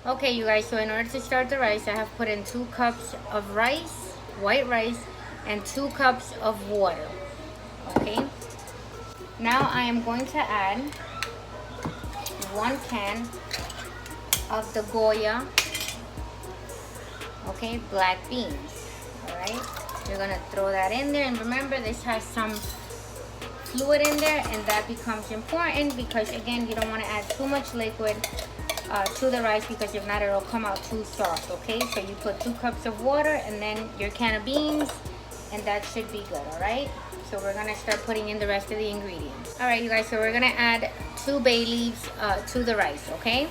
Okay, you guys, so in order to start the rice, I have put in 2 cups of rice, white rice, and 2 cups of water. Okay, now I am going to add 1 can of the Goya, okay, black beans. All right, you're gonna throw that in there, and remember this has some fluid in there, and that becomes important because again, you don't want to add too much liquid to the rice, because if not, it'll come out too soft. Okay, so you put 2 cups of water and then your can of beans, and that should be good. All right, so we're gonna start putting in the rest of the ingredients. All right, you guys, so we're gonna add 2 bay leaves to the rice. Okay,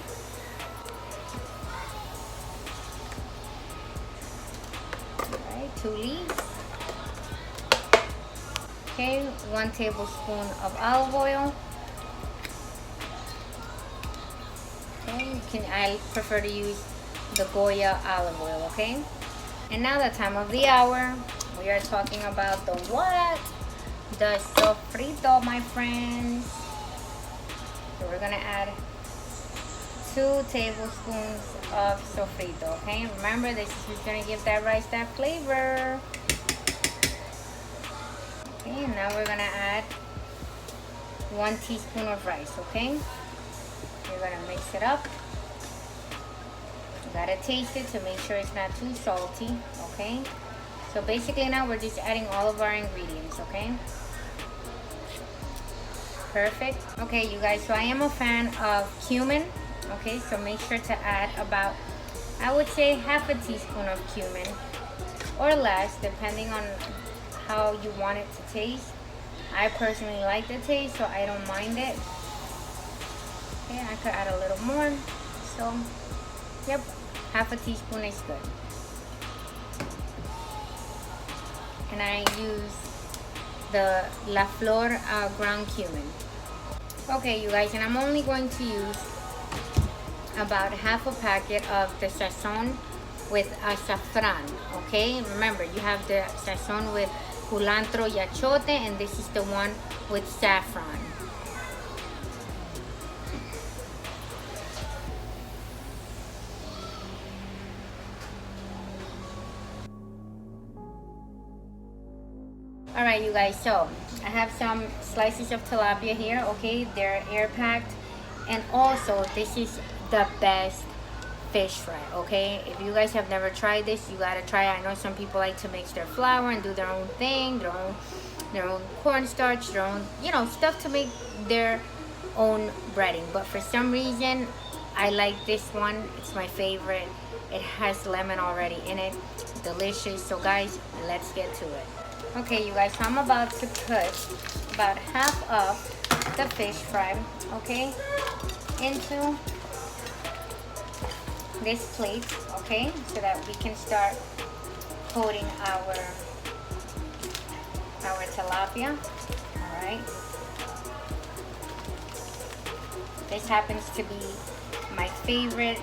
all right, 2 leaves. Okay, 1 tablespoon of olive oil. Okay, I prefer to use the Goya olive oil. Okay, and now the time of the hour, we are talking about the what? The sofrito, my friends. So we're gonna add 2 tablespoons of sofrito. Okay, remember this is gonna give that rice that flavor. Okay, and now we're gonna add 1 teaspoon of rice. Okay, you're gonna mix it up. You gotta taste it to make sure it's not too salty. Okay, so basically now we're just adding all of our ingredients. Okay, perfect. Okay, you guys, so I am a fan of cumin. Okay, so make sure to add about, I would say, half a teaspoon of cumin or less, depending on how you want it to taste. I personally like the taste, so I don't mind it. Okay, I could add a little more. So, yep, half a teaspoon is good. And I use the La Flor ground cumin. Okay, you guys, and I'm only going to use about half a packet of the sazon with saffron. Okay, remember you have the sazon with culantro y achote, and this is the one with saffron. All right, you guys, so I have some slices of tilapia here. Okay, they're air packed, and also this is the best fish fry. Okay, if you guys have never tried this, you gotta try it. I know some people like to mix their flour and do their own thing, their own cornstarch, their own, you know, stuff to make their own breading, but for some reason I like this one. It's my favorite. It has lemon already in it. Delicious. So guys, let's get to it. Okay, you guys, so I'm about to put about half of the fish fry, okay, into this plate, okay, so that we can start coating our tilapia. All right, this happens to be my favorite,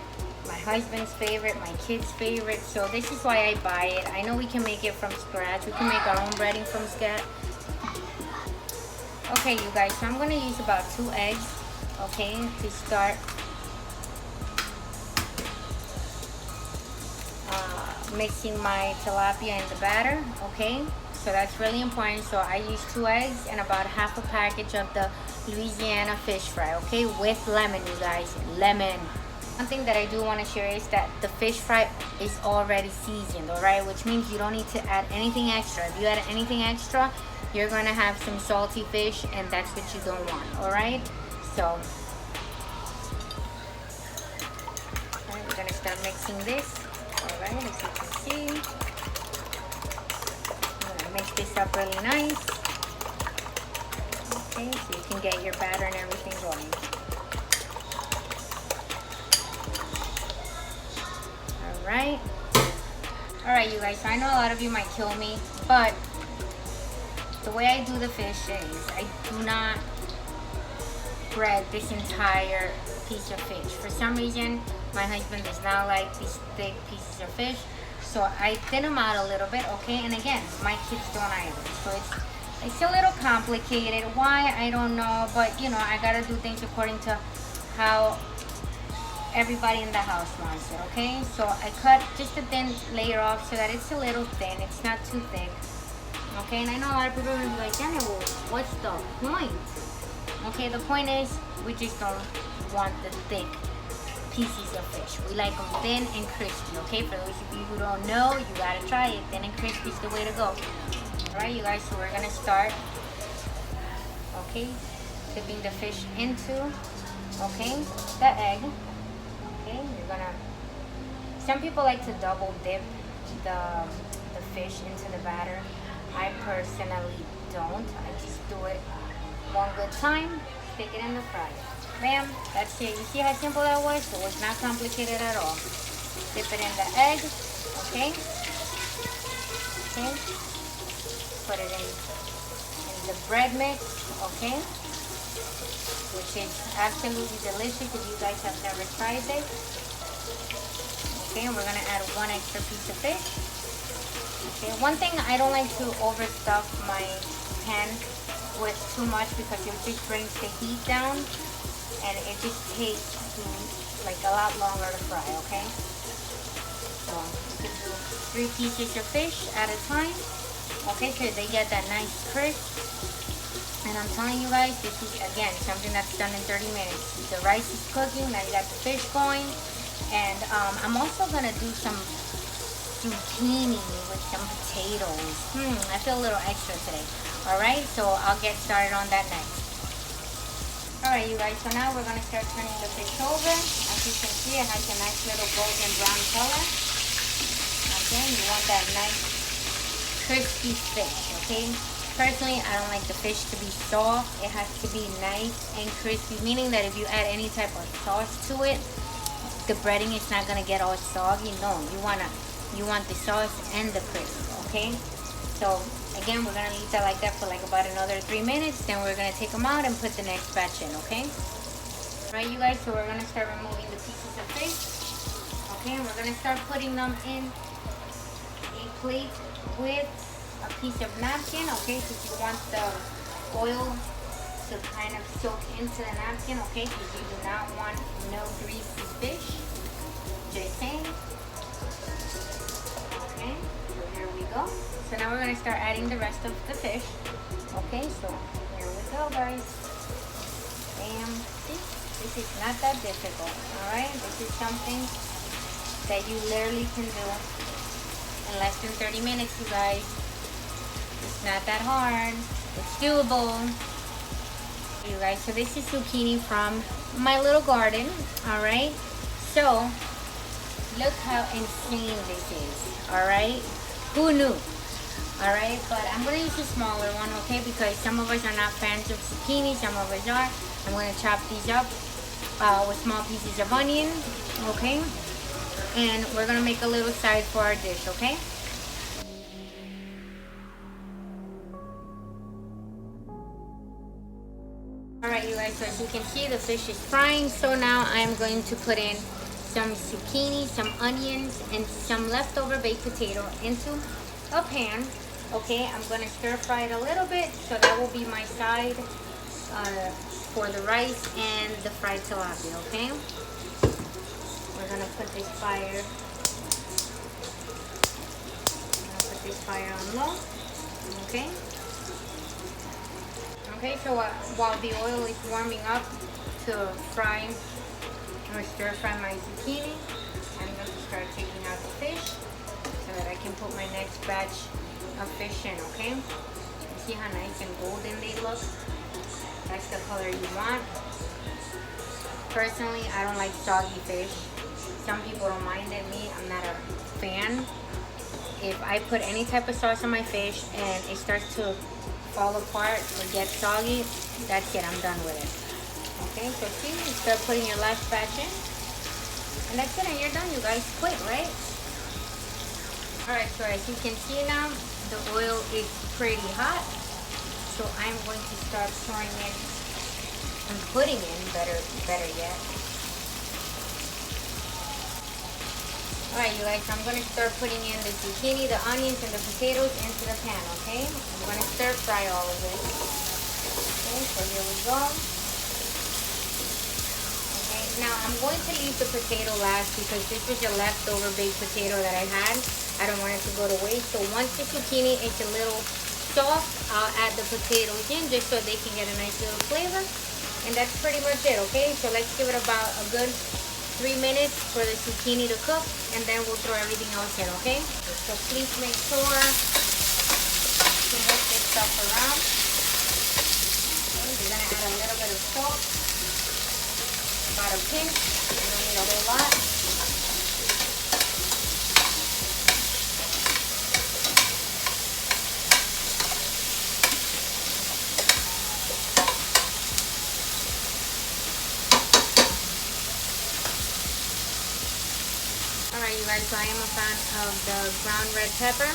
my husband's favorite, my kids' favorite, so this is why I buy it. I know we can make it from scratch. We can make our own breading from scratch. Okay, you guys, so I'm going to use about 2 eggs, okay, to start mixing my tilapia in the batter. Okay, so that's really important. So I use 2 eggs and about half a package of the Louisiana fish fry, okay, with lemon, you guys, lemon. One thing that I do want to share is that the fish fry is already seasoned, all right, which means you don't need to add anything extra. If you add anything extra, you're going to have some salty fish, and that's what you don't want. All right, so all right, we're going to start mixing this. All right, as you can see, I'm going to mix this up really nice. Okay, so you can get your batter and everything going. Right? All right, you guys, so I know a lot of you might kill me, but the way I do the fish is I do not bread this entire piece of fish. For some reason, my husband does not like these thick pieces of fish, so I thin them out a little bit, okay? And again, my kids don't either, so it's a little complicated. Why? I don't know, but you know, I gotta do things according to how everybody in the house wants it, okay? So I cut just a thin layer off so that it's a little thin. It's not too thick, okay? And I know a lot of people will be like, Janet, well, what's the point? Okay, the point is we just don't want the thick pieces of fish. We like them thin and crispy, okay? For those of you who don't know, you gotta try it. Thin and crispy is the way to go. All right, you guys, so we're gonna start, okay, dipping the fish into, okay, the egg. Okay, you're gonna, some people like to double dip the fish into the batter. I personally don't. I just do it one good time, stick it in the fryer. Bam, that's it. You see how simple that was? So it's not complicated at all. Dip it in the egg, okay? Okay. Put it in the bread mix, okay? Which is absolutely delicious if you guys have never tried it. Okay, and we're gonna add one extra piece of fish. Okay, one thing, I don't like to overstuff my pan with too much because it just brings the heat down and it just takes like a lot longer to fry, okay? So you can do 3 pieces of fish at a time, okay, so they get that nice crisp. And I'm telling you guys, this is, again, something that's done in 30 minutes. The rice is cooking, now you got the fish going. And I'm also gonna do some zucchini with some potatoes. I feel a little extra today. All right, so I'll get started on that next. All right, you guys, so now we're gonna start turning the fish over. As you can see, it has a nice little golden brown color. Okay, you want that nice crispy fish, okay? Personally, I don't like the fish to be soft. It has to be nice and crispy, meaning that if you add any type of sauce to it, the breading is not gonna get all soggy. No, you want the sauce and the crisp, okay? So again, we're gonna leave that like that for like about another 3 minutes. Then we're gonna take them out and put the next batch in, okay? All right, you guys, so we're gonna start removing the pieces of fish, okay? And we're gonna start putting them in a plate with a piece of napkin, okay? Because you want the oil to kind of soak into the napkin, okay? Because you do not want no greasy fish. Just saying. Okay, so here we go. So now we're gonna start adding the rest of the fish. Okay, so here we go, guys. Bam. See, this is not that difficult. All right, this is something that you literally can do in less than 30 minutes, you guys. It's not that hard. It's doable. You guys, so this is zucchini from my little garden. All right, so look how insane this is. All right, who knew? All right, but I'm gonna use a smaller one, okay, because some of us are not fans of zucchini, some of us are. I'm gonna chop these up with small pieces of onion, okay, and we're gonna make a little side for our dish, okay? Alright, you guys, so as you can see, the fish is frying. So now I'm going to put in some zucchini, some onions, and some leftover baked potato into a pan. Okay, I'm going to stir fry it a little bit, so that will be my side for the rice and the fried tilapia, okay? We're going to put this fire, on low, okay? Okay, so while the oil is warming up to fry or stir fry my zucchini, I'm going to start taking out the fish so that I can put my next batch of fish in, okay? You see how nice and golden they look? That's the color you want. Personally, I don't like soggy fish. Some people don't mind it. Me, I'm not a fan. If I put any type of sauce on my fish and it starts to fall apart or get soggy, that's it, I'm done with it. Okay, so see, you start putting your last batch in, and that's it, and you're done, you guys. Quick, right? Alright, so as you can see now, the oil is pretty hot, so I'm going to start pouring in and putting in, better yet. Alright, you guys, I'm going to start putting in the zucchini, the onions, and the potatoes into the pan, okay? I'm going to stir fry all of this. Okay, so here we go. Okay, Now I'm going to leave the potato last because this was a leftover baked potato that I had. I don't want it to go to waste. So once the zucchini is a little soft, I'll add the potatoes in just so they can get a nice little flavor. And that's pretty much it, okay? So let's give it about a good 3 minutes for the zucchini to cook, and then we'll throw everything else in, okay? So please make sure to mix this stuff around. Okay, we're gonna add a little bit of salt, about a pinch. You don't need a whole lot. Alright, you guys, so I am a fan of the ground red pepper,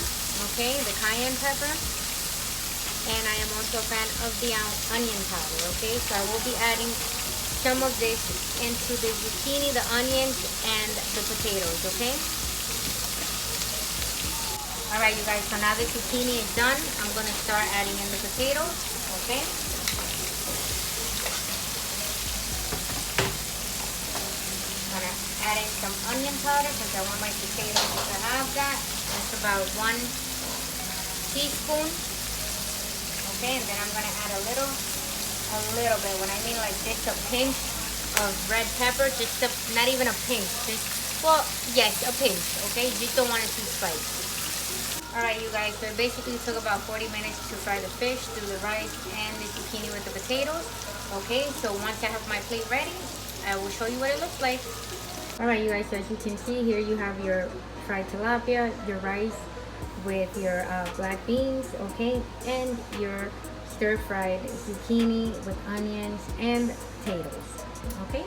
okay, the cayenne pepper, and I am also a fan of the onion powder, okay, so I will be adding some of this into the zucchini, the onions, and the potatoes, okay. Alright, you guys, so now the zucchini is done, I'm going to start adding in the potatoes, okay. Adding some onion powder because I want my potatoes to have that. That's about 1 teaspoon. Okay, and then I'm gonna add a little bit. When I mean like just a pinch of red pepper, not even a pinch. Well, yes, a pinch. Okay, you just don't want it too spicy. All right, you guys. So it basically took about 40 minutes to fry the fish, do the rice, and the zucchini with the potatoes. Okay, so once I have my plate ready, I will show you what it looks like. Alright, you guys, so as you can see here, you have your fried tilapia, your rice with your black beans, okay, and your stir-fried zucchini with onions and potatoes, okay?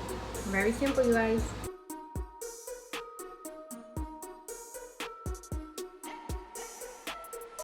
Very simple, you guys.